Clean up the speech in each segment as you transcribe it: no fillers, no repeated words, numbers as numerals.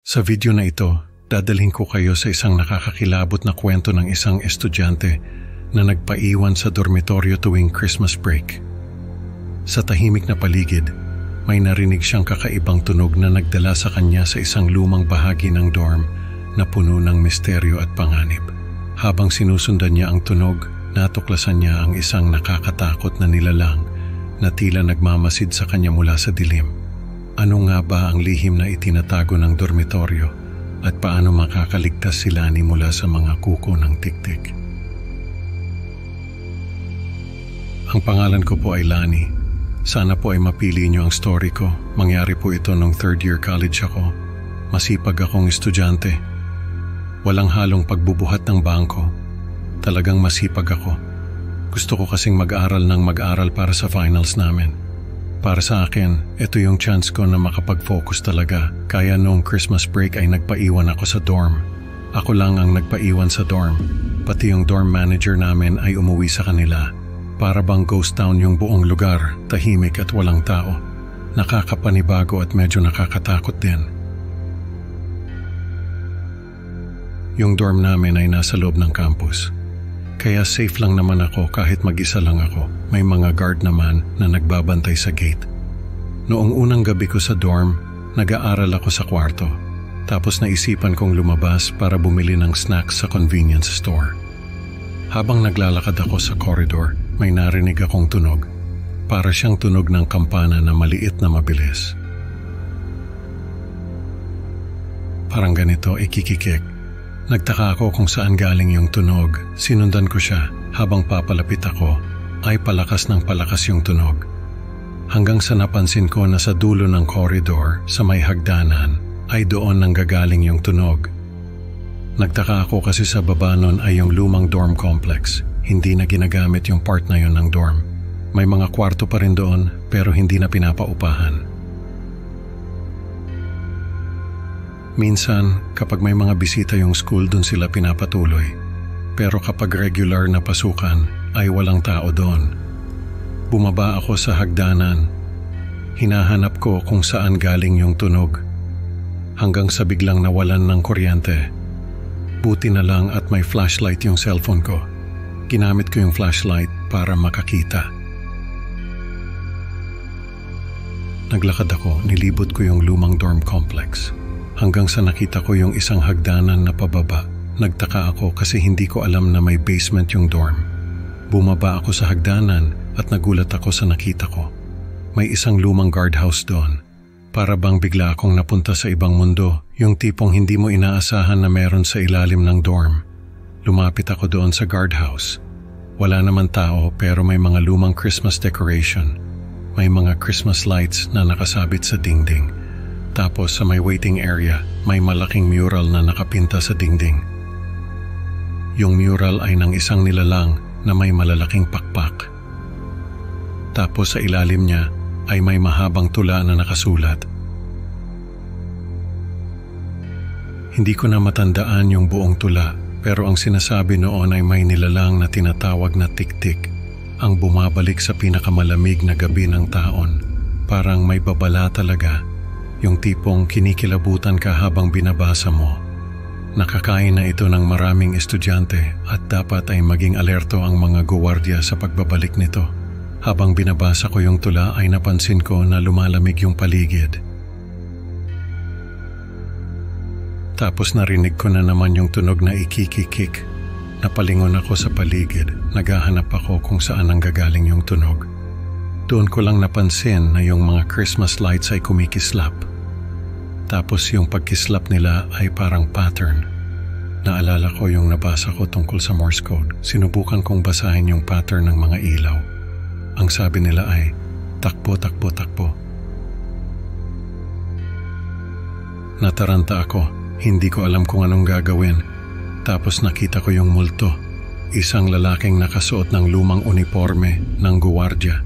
Sa video na ito, dadalhin ko kayo sa isang nakakakilabot na kwento ng isang estudyante na nagpaiwan sa dormitoryo tuwing Christmas break. Sa tahimik na paligid, may narinig siyang kakaibang tunog na nagdala sa kanya sa isang lumang bahagi ng dorm na puno ng misteryo at panganib. Habang sinusundan niya ang tunog, natuklasan niya ang isang nakakatakot na nilalang na tila nagmamasid sa kanya mula sa dilim. Ano nga ba ang lihim na itinatago ng dormitoryo at paano makakaligtas si Lani mula sa mga kuko ng tiktik? Ang pangalan ko po ay Lani. Sana po ay mapili niyo ang story ko. Mangyari po ito nung third year college ako. Masipag akong estudyante. Walang halong pagbubuhat ng bangko. Talagang masipag ako. Gusto ko kasing mag-aral para sa finals namin. Para sa akin, ito yung chance ko na makapag-focus talaga. Kaya noong Christmas break ay nagpaiwan ako sa dorm. Ako lang ang nagpaiwan sa dorm. Pati yung dorm manager namin ay umuwi sa kanila. Para bang ghost town yung buong lugar, tahimik at walang tao. Nakakapanibago at medyo nakakatakot din. Yung dorm namin ay nasa loob ng campus. Kaya safe lang naman ako kahit mag-isa lang ako. May mga guard naman na nagbabantay sa gate. Noong unang gabi ko sa dorm, nag-aaral ako sa kwarto. Tapos naisipan kong lumabas para bumili ng snacks sa convenience store. Habang naglalakad ako sa corridor, may narinig akong tunog. Para siyang tunog ng kampana na maliit na mabilis. Parang ganito, ikikikik. Nagtaka ako kung saan galing yung tunog. Sinundan ko siya. Habang papalapit ako, ay palakas ng palakas yung tunog. Hanggang sa napansin ko na sa dulo ng corridor, sa may hagdanan, ay doon nanggagaling yung tunog. Nagtaka ako kasi sa baba nun ay yung lumang dorm complex. Hindi na ginagamit yung part na yun ng dorm. May mga kwarto pa rin doon pero hindi na pinapaupahan. Minsan, kapag may mga bisita yung school, dun sila pinapatuloy. Pero kapag regular na pasukan, ay walang tao doon. Bumaba ako sa hagdanan. Hinahanap ko kung saan galing yung tunog. Hanggang sa biglang nawalan ng kuryente. Buti na lang at may flashlight yung cellphone ko. Ginamit ko yung flashlight para makakita. Naglakad ako, nilibot ko yung lumang dorm complex. Hanggang sa nakita ko yung isang hagdanan na pababa. Nagtaka ako kasi hindi ko alam na may basement yung dorm. Bumaba ako sa hagdanan at nagulat ako sa nakita ko. May isang lumang guardhouse doon. Para bang bigla akong napunta sa ibang mundo, yung tipong hindi mo inaasahan na meron sa ilalim ng dorm. Lumapit ako doon sa guardhouse. Wala naman tao pero may mga lumang Christmas decoration. May mga Christmas lights na nakasabit sa dingding. Tapos sa may waiting area, may malaking mural na nakapinta sa dingding. Yung mural ay ng isang nilalang na may malalaking pakpak. Tapos sa ilalim niya ay may mahabang tula na nakasulat. Hindi ko na matandaan yung buong tula, pero ang sinasabi noon ay may nilalang na tinatawag na tiktik, ang bumabalik sa pinakamalamig na gabi ng taon. Parang may babala talaga. Yung tipong kinikilabutan ka habang binabasa mo. Nakakain na ito ng maraming estudyante at dapat ay maging alerto ang mga guwardiya sa pagbabalik nito. Habang binabasa ko yung tula ay napansin ko na lumalamig yung paligid. Tapos narinig ko na naman yung tunog na ikikikik. Napalingon ako sa paligid, naghahanap ako kung saan nanggagaling yung tunog. Doon ko lang napansin na yung mga Christmas lights ay kumikislap. Tapos yung pagkislap nila ay parang pattern. Naalala ko yung nabasa ko tungkol sa Morse code. Sinubukan kong basahin yung pattern ng mga ilaw. Ang sabi nila ay, takbo, takbo, takbo. Nataranta ako. Hindi ko alam kung anong gagawin. Tapos nakita ko yung multo. Isang lalaking nakasuot ng lumang uniforme ng guwardiya.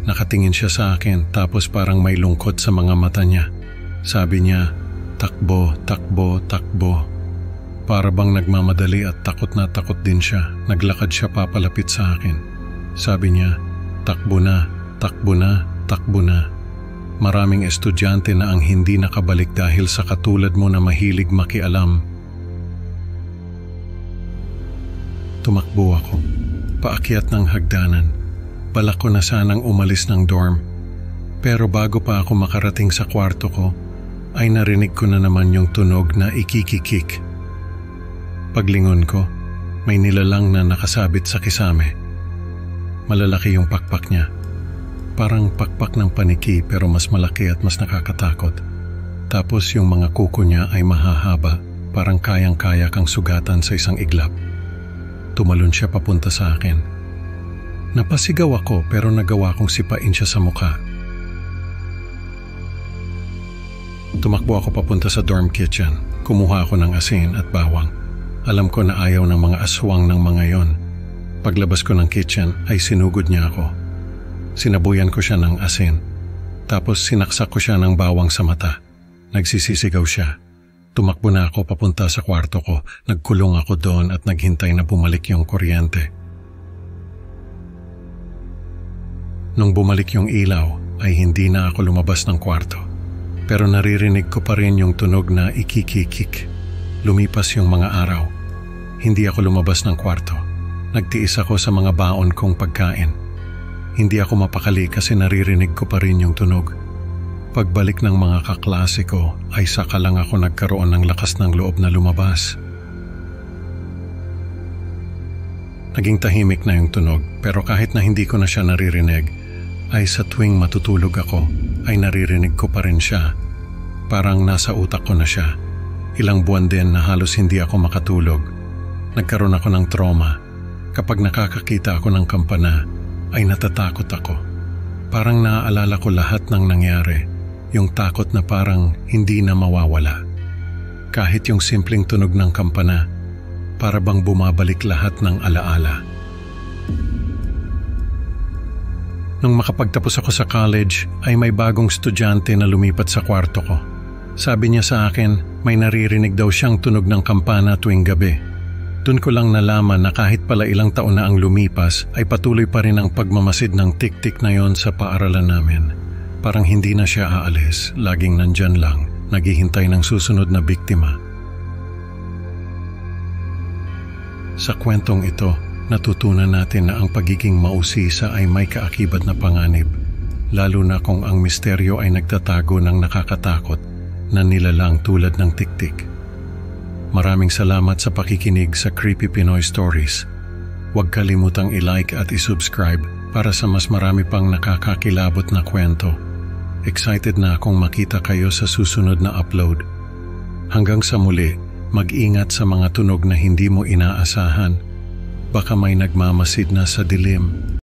Nakatingin siya sa akin tapos parang may lungkot sa mga mata niya. Sabi niya, takbo, takbo, takbo. Para bang nagmamadali at takot na takot din siya. Naglakad siya papalapit sa akin. Sabi niya, takbo na, takbo na, takbo na. Maraming estudyante na ang hindi nakabalik dahil sa katulad mo na mahilig makialam. Tumakbo ako, paakyat ng hagdanan. Balak ko na sanang umalis ng dorm. Pero bago pa ako makarating sa kwarto ko, ay narinig ko na naman yung tunog na ikikikik. Paglingon ko, may nilalang na nakasabit sa kisame. Malalaki yung pakpak niya. Parang pakpak ng paniki pero mas malaki at mas nakakatakot. Tapos yung mga kuko niya ay mahahaba, parang kayang-kaya kang sugatan sa isang iglap. Tumalon siya papunta sa akin. Napasigaw ako pero nagawa kong sipain siya sa mukha. Tumakbo ako papunta sa dorm kitchen. Kumuha ako ng asin at bawang. Alam ko na ayaw ng mga aswang ng mga yon. Paglabas ko ng kitchen ay sinugod niya ako. Sinabuyan ko siya ng asin. Tapos sinaksak ko siya ng bawang sa mata. Nagsisisigaw siya. Tumakbo na ako papunta sa kwarto ko. Nagkulong ako doon at naghintay na bumalik yung kuryente. Nung bumalik yung ilaw ay hindi na ako lumabas ng kwarto. Pero naririnig ko pa rin yung tunog na ikikikik. Lumipas yung mga araw. Hindi ako lumabas ng kwarto. Nagtiis ako sa mga baon kong pagkain. Hindi ako mapakali kasi naririnig ko pa rin yung tunog. Pagbalik ng mga kaklase ko ay saka lang ako nagkaroon ng lakas ng loob na lumabas. Naging tahimik na yung tunog pero kahit na hindi ko na siya naririnig, ay sa tuwing matutulog ako ay naririnig ko pa rin siya. Parang nasa utak ko na siya. Ilang buwan din na halos hindi ako makatulog. Nagkaroon ako ng trauma. Kapag nakakakita ako ng kampana, ay natatakot ako. Parang naaalala ko lahat ng nangyari, yung takot na parang hindi na mawawala. Kahit yung simpleng tunog ng kampana, para bang bumabalik lahat ng alaala. Nung makapagtapos ako sa college, ay may bagong estudyante na lumipat sa kwarto ko. Sabi niya sa akin, may naririnig daw siyang tunog ng kampana tuwing gabi. Doon ko lang nalaman na kahit pala ilang taon na ang lumipas ay patuloy pa rin ang pagmamasid ng tik-tik na yon sa paaralan namin. Parang hindi na siya aalis, laging nandyan lang, naghihintay ng susunod na biktima. Sa kwentong ito, natutunan natin na ang pagiging mausisa ay may kaakibat na panganib, lalo na kung ang misteryo ay nagtatago ng nakakatakot na nilalang tulad ng tik-tik. Maraming salamat sa pakikinig sa Creepy Pinoy Stories. Huwag kalimutang i-like at i-subscribe para sa mas marami pang nakakakilabot na kwento. Excited na akong makita kayo sa susunod na upload. Hanggang sa muli, mag-ingat sa mga tunog na hindi mo inaasahan. Baka may nagmamasid na sa dilim.